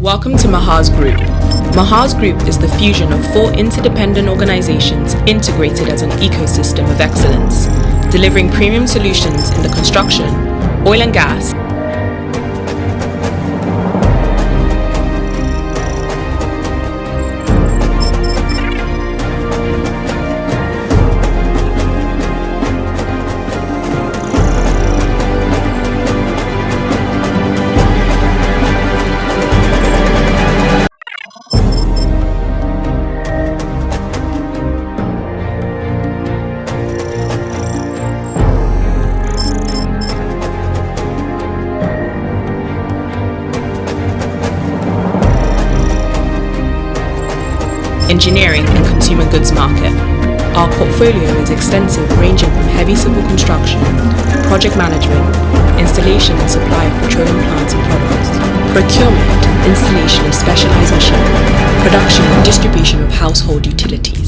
Welcome to Moahz Group. Moahz Group is the fusion of 4 interdependent organizations integrated as an ecosystem of excellence, delivering premium solutions in the construction, oil and gas, engineering and consumer goods market. Our portfolio is extensive, ranging from heavy civil construction, project management, installation and supply of petroleum plants and products, procurement, installation of specialized machinery, production and distribution of household utilities.